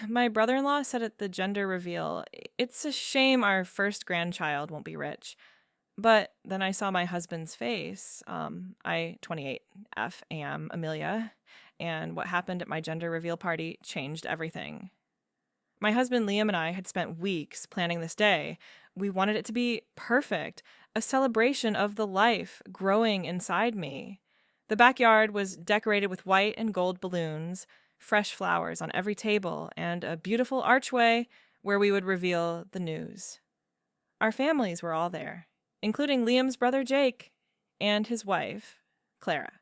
My brother-in-law said at the gender reveal, it's a shame our first grandchild won't be rich. But then I saw my husband's face. I, 28, F, am Amelia, and what happened at my gender reveal party changed everything. My husband Liam and I had spent weeks planning this day. We wanted it to be perfect, a celebration of the life growing inside me. The backyard was decorated with white and gold balloons, fresh flowers on every table, and a beautiful archway where we would reveal the news. Our families were all there, including Liam's brother Jake and his wife, Clara.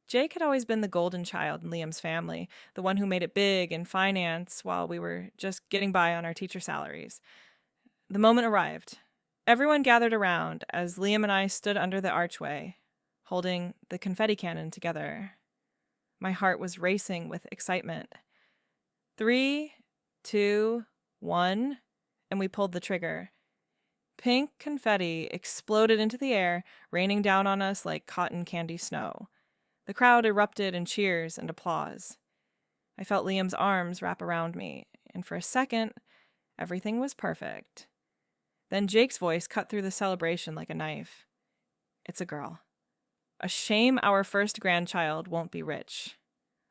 Jake had always been the golden child in Liam's family, the one who made it big in finance while we were just getting by on our teacher salaries. The moment arrived. Everyone gathered around as Liam and I stood under the archway, holding the confetti cannon together. My heart was racing with excitement. 3, 2, 1, and we pulled the trigger. Pink confetti exploded into the air, raining down on us like cotton candy snow. The crowd erupted in cheers and applause. I felt Liam's arms wrap around me, and for a second, everything was perfect. Then Jake's voice cut through the celebration like a knife. It's a girl. A shame our first grandchild won't be rich.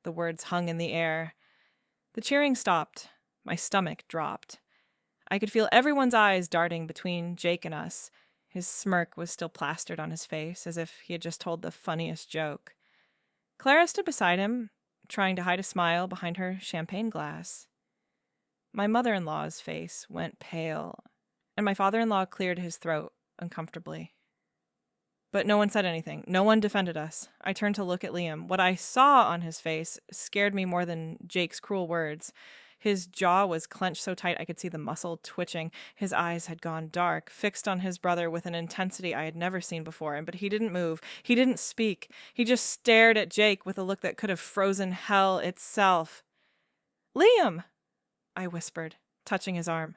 The words hung in the air. The cheering stopped. My stomach dropped. I could feel everyone's eyes darting between Jake and us. His smirk was still plastered on his face, as if he had just told the funniest joke. Clara stood beside him, trying to hide a smile behind her champagne glass. My mother-in-law's face went pale, and my father-in-law cleared his throat uncomfortably. But no one said anything. No one defended us. I turned to look at Liam. What I saw on his face scared me more than Jake's cruel words. His jaw was clenched so tight I could see the muscle twitching. His eyes had gone dark, fixed on his brother with an intensity I had never seen before. But he didn't move. He didn't speak. He just stared at Jake with a look that could have frozen hell itself. "Liam!" I whispered, touching his arm.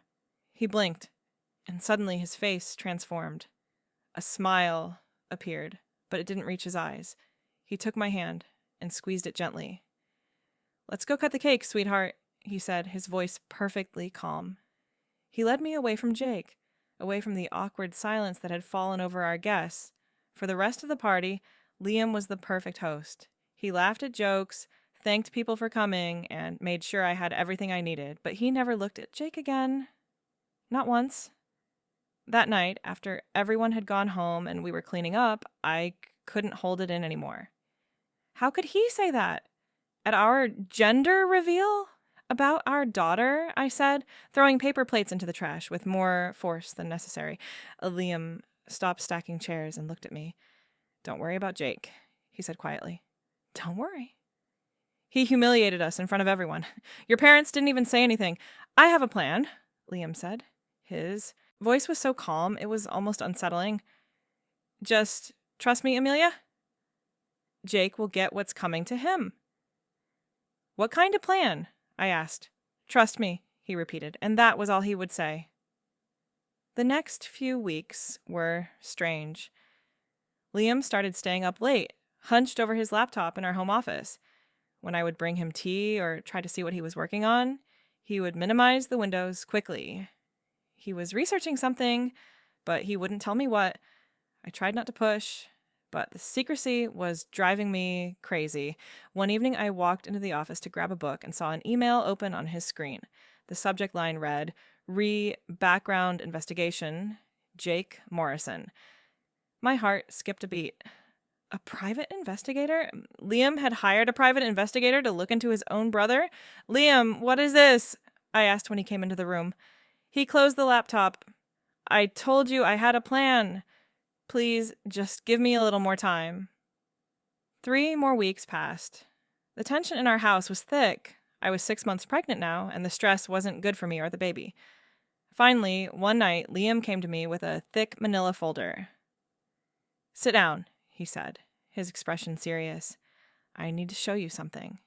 He blinked, and suddenly his face transformed. A smile appeared, but it didn't reach his eyes. He took my hand and squeezed it gently. "Let's go cut the cake, sweetheart," he said, his voice perfectly calm. He led me away from Jake, away from the awkward silence that had fallen over our guests. For the rest of the party, Liam was the perfect host. He laughed at jokes, thanked people for coming, and made sure I had everything I needed, but he never looked at Jake again. Not once. That night, after everyone had gone home and we were cleaning up, I couldn't hold it in anymore. How could he say that? At our gender reveal? About our daughter, I said, throwing paper plates into the trash with more force than necessary. Liam stopped stacking chairs and looked at me. "Don't worry about Jake," he said quietly. "Don't worry." He humiliated us in front of everyone. "Your parents didn't even say anything." "I have a plan," Liam said. His voice was so calm, it was almost unsettling. "Just trust me, Amelia. Jake will get what's coming to him." "What kind of plan?" I asked. "Trust me," he repeated, and that was all he would say. The next few weeks were strange. Liam started staying up late, hunched over his laptop in our home office. When I would bring him tea or try to see what he was working on, he would minimize the windows quickly. He was researching something, but he wouldn't tell me what. I tried not to push, but the secrecy was driving me crazy. One evening, I walked into the office to grab a book and saw an email open on his screen. The subject line read, "Background Investigation, Jake Morrison." My heart skipped a beat. A private investigator? Liam had hired a private investigator to look into his own brother? "Liam, what is this?" I asked when he came into the room. He closed the laptop. "I told you I had a plan. Please, just give me a little more time." 3 more weeks passed. The tension in our house was thick. I was 6 months pregnant now, and the stress wasn't good for me or the baby. Finally, one night, Liam came to me with a thick manila folder. "Sit down," he said, his expression serious. "I need to show you something."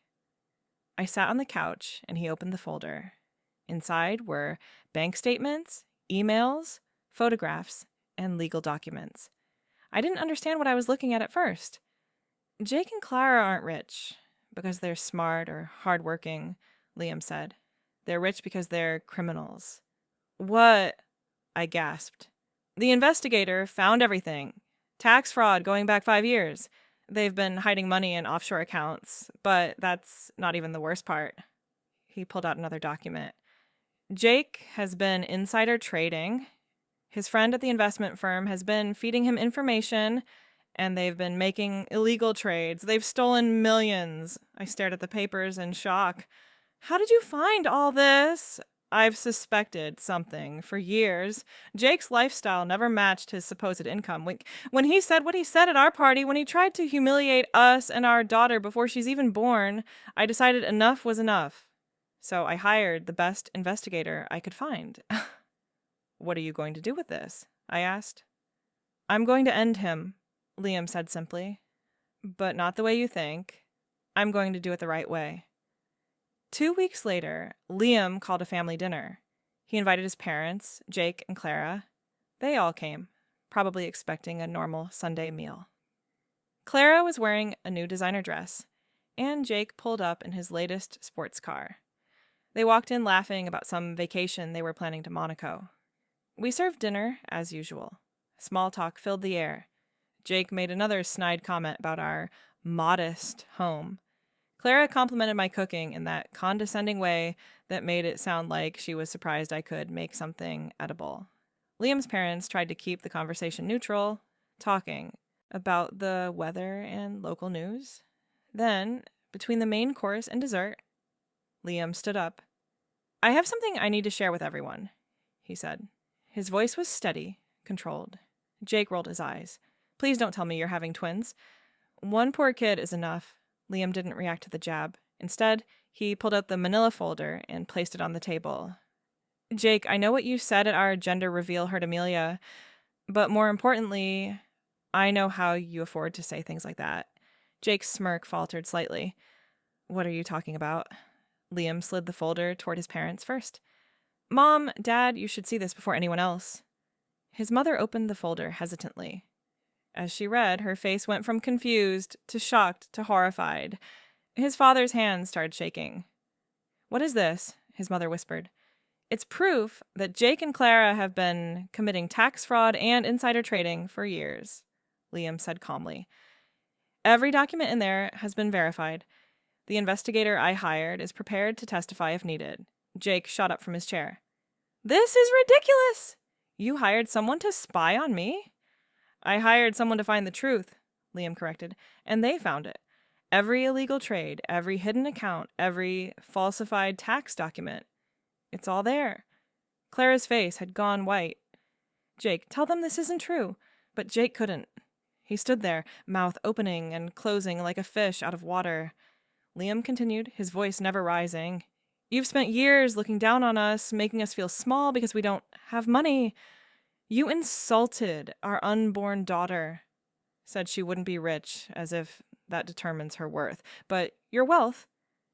I sat on the couch, and he opened the folder. Inside were bank statements, emails, photographs, and legal documents. I didn't understand what I was looking at first. "Jake and Clara aren't rich because they're smart or hardworking," Liam said. They're rich because they're criminals. What? I gasped. The investigator found everything. Tax fraud going back 5 years. They've been hiding money in offshore accounts, but that's not even the worst part. He pulled out another document. Jake has been insider trading. His friend at the investment firm has been feeding him information, and they've been making illegal trades. They've stolen millions. I stared at the papers in shock. How did you find all this? I've suspected something for years. Jake's lifestyle never matched his supposed income. When he said what he said at our party, when he tried to humiliate us and our daughter before she's even born, I decided enough was enough. So I hired the best investigator I could find. What are you going to do with this? I asked. I'm going to end him, Liam said simply. But not the way you think. I'm going to do it the right way. 2 weeks later, Liam called a family dinner. He invited his parents, Jake and Clara. They all came, probably expecting a normal Sunday meal. Clara was wearing a new designer dress, and Jake pulled up in his latest sports car. They walked in laughing about some vacation they were planning to Monaco. We served dinner as usual. Small talk filled the air. Jake made another snide comment about our modest home. Clara complimented my cooking in that condescending way that made it sound like she was surprised I could make something edible. Liam's parents tried to keep the conversation neutral, talking about the weather and local news. Then, between the main course and dessert, Liam stood up. I have something I need to share with everyone, he said. His voice was steady, controlled. Jake rolled his eyes. Please don't tell me you're having twins. One poor kid is enough. Liam didn't react to the jab. Instead, he pulled out the manila folder and placed it on the table. Jake, I know what you said at our gender reveal hurt Amelia, but more importantly, I know how you afford to say things like that. Jake's smirk faltered slightly. What are you talking about? Liam slid the folder toward his parents first. Mom, Dad, you should see this before anyone else. His mother opened the folder hesitantly. As she read, her face went from confused to shocked to horrified. His father's hands started shaking. What is this? His mother whispered. It's proof that Jake and Clara have been committing tax fraud and insider trading for years, Liam said calmly. Every document in there has been verified. The investigator I hired is prepared to testify if needed. Jake shot up from his chair. This is ridiculous! You hired someone to spy on me? I hired someone to find the truth, Liam corrected, and they found it. Every illegal trade, every hidden account, every falsified tax document. It's all there. Clara's face had gone white. Jake, tell them this isn't true. But Jake couldn't. He stood there, mouth opening and closing like a fish out of water. Liam continued, his voice never rising. You've spent years looking down on us, making us feel small because we don't have money. You insulted our unborn daughter. Said she wouldn't be rich, as if that determines her worth. But your wealth,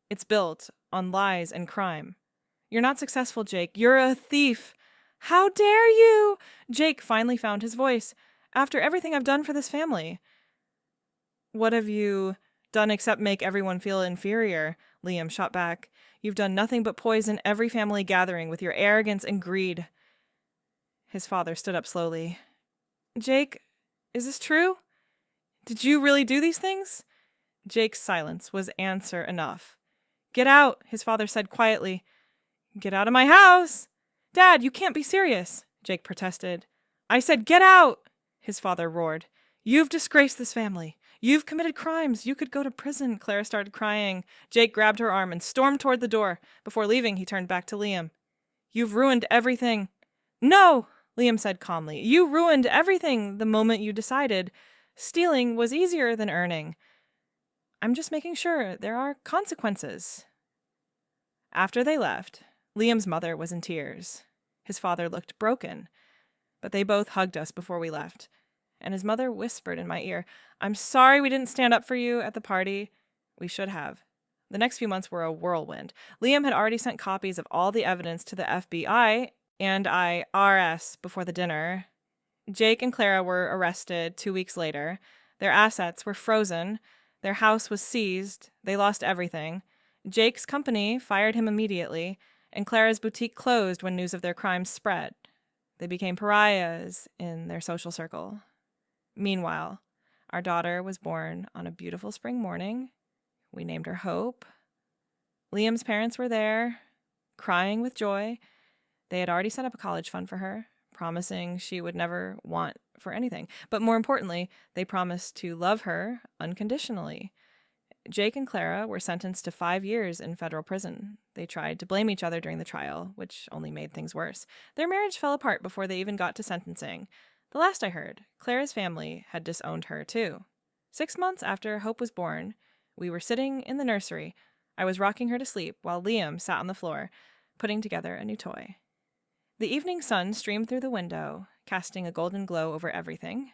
it's built on lies and crime. You're not successful, Jake. You're a thief. How dare you? Jake finally found his voice. After everything I've done for this family. What have you done except make everyone feel inferior? Liam shot back. You've done nothing but poison every family gathering with your arrogance and greed. His father stood up slowly. Jake, is this true? Did you really do these things? Jake's silence was answer enough. Get out, his father said quietly. Get out of my house! Dad, you can't be serious, Jake protested. I said get out, his father roared. You've disgraced this family. You've committed crimes. You could go to prison. Clara started crying. Jake grabbed her arm and stormed toward the door. Before leaving, he turned back to Liam. You've ruined everything. No, Liam said calmly. You ruined everything the moment you decided. Stealing was easier than earning. I'm just making sure there are consequences. After they left, Liam's mother was in tears. His father looked broken, but they both hugged us before we left. And his mother whispered in my ear, I'm sorry we didn't stand up for you at the party. We should have. The next few months were a whirlwind. Liam had already sent copies of all the evidence to the FBI and IRS before the dinner. Jake and Clara were arrested 2 weeks later. Their assets were frozen. Their house was seized. They lost everything. Jake's company fired him immediately, and Clara's boutique closed when news of their crimes spread. They became pariahs in their social circle. Meanwhile, our daughter was born on a beautiful spring morning. We named her Hope. Liam's parents were there, crying with joy. They had already set up a college fund for her, promising she would never want for anything. But more importantly, they promised to love her unconditionally. Jake and Clara were sentenced to 5 years in federal prison. They tried to blame each other during the trial, which only made things worse. Their marriage fell apart before they even got to sentencing. The last I heard, Clara's family had disowned her, too. 6 months after Hope was born, we were sitting in the nursery. I was rocking her to sleep while Liam sat on the floor, putting together a new toy. The evening sun streamed through the window, casting a golden glow over everything.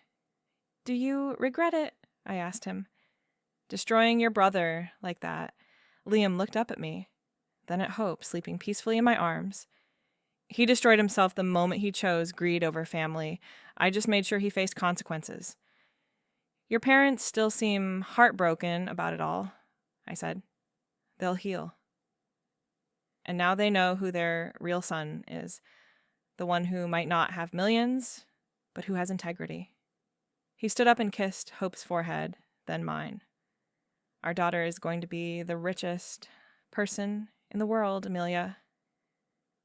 "Do you regret it?" I asked him. "Destroying your brother like that." Liam looked up at me, then at Hope, sleeping peacefully in my arms. "He destroyed himself the moment he chose greed over family. I just made sure he faced consequences." "Your parents still seem heartbroken about it all," I said. "They'll heal. And now they know who their real son is. The one who might not have millions, but who has integrity." He stood up and kissed Hope's forehead, then mine. "Our daughter is going to be the richest person in the world, Amelia.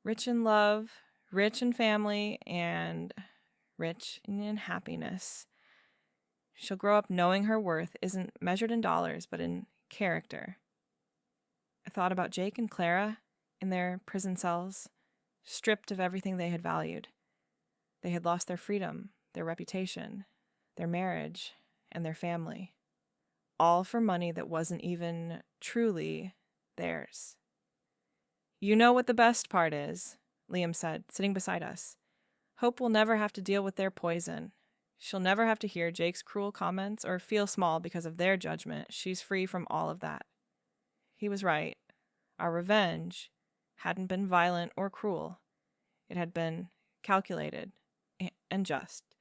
Rich in love, rich in family, and rich in happiness. She'll grow up knowing her worth isn't measured in dollars, but in character." I thought about Jake and Clara in their prison cells, stripped of everything they had valued. They had lost their freedom, their reputation, their marriage, and their family, all for money that wasn't even truly theirs. "You know what the best part is," Liam said, sitting beside us. "Hope will never have to deal with their poison. She'll never have to hear Jake's cruel comments or feel small because of their judgment. She's free from all of that." He was right. Our revenge hadn't been violent or cruel. It had been calculated and just.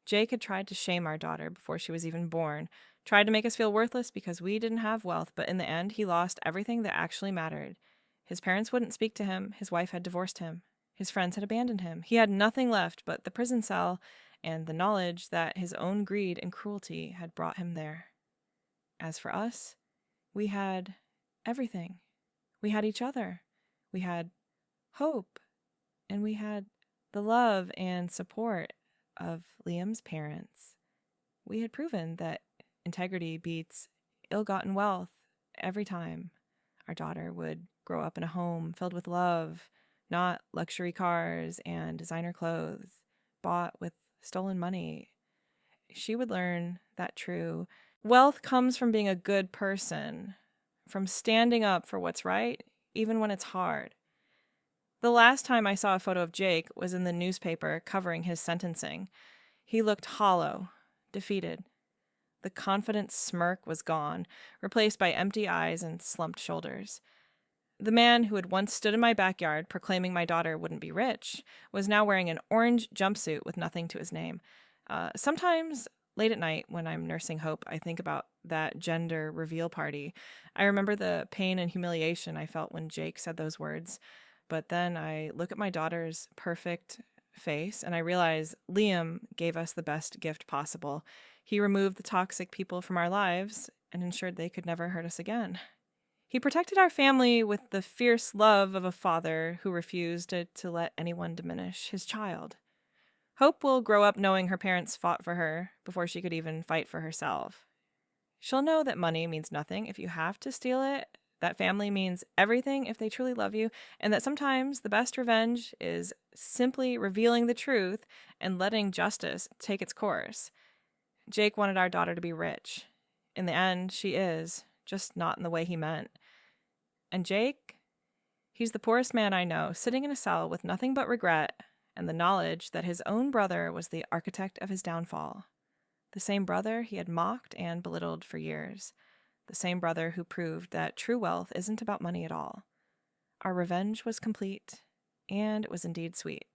Jake had tried to shame our daughter before she was even born, tried to make us feel worthless because we didn't have wealth, but in the end, he lost everything that actually mattered. His parents wouldn't speak to him. His wife had divorced him. His friends had abandoned him. He had nothing left but the prison cell and the knowledge that his own greed and cruelty had brought him there. As for us, we had everything. We had each other. We had hope. And we had the love and support of Liam's parents. We had proven that integrity beats ill-gotten wealth every time. Our daughter would grow up in a home filled with love, not luxury cars and designer clothes bought with stolen money. She would learn that true wealth comes from being a good person, from standing up for what's right, even when it's hard. The last time I saw a photo of Jake was in the newspaper covering his sentencing. He looked hollow, defeated. The confident smirk was gone, replaced by empty eyes and slumped shoulders. The man who had once stood in my backyard proclaiming my daughter wouldn't be rich was now wearing an orange jumpsuit with nothing to his name. Sometimes, late at night, when I'm nursing Hope, I think about that gender reveal party. I remember the pain and humiliation I felt when Jake said those words. But then I look at my daughter's perfect face and I realize Liam gave us the best gift possible. He removed the toxic people from our lives and ensured they could never hurt us again. He protected our family with the fierce love of a father who refused to let anyone diminish his child. Hope will grow up knowing her parents fought for her before she could even fight for herself. She'll know that money means nothing if you have to steal it, that family means everything if they truly love you, and that sometimes the best revenge is simply revealing the truth and letting justice take its course. Jake wanted our daughter to be rich. In the end, she is, just not in the way he meant. And Jake? He's the poorest man I know, sitting in a cell with nothing but regret and the knowledge that his own brother was the architect of his downfall. The same brother he had mocked and belittled for years. The same brother who proved that true wealth isn't about money at all. Our revenge was complete, and it was indeed sweet.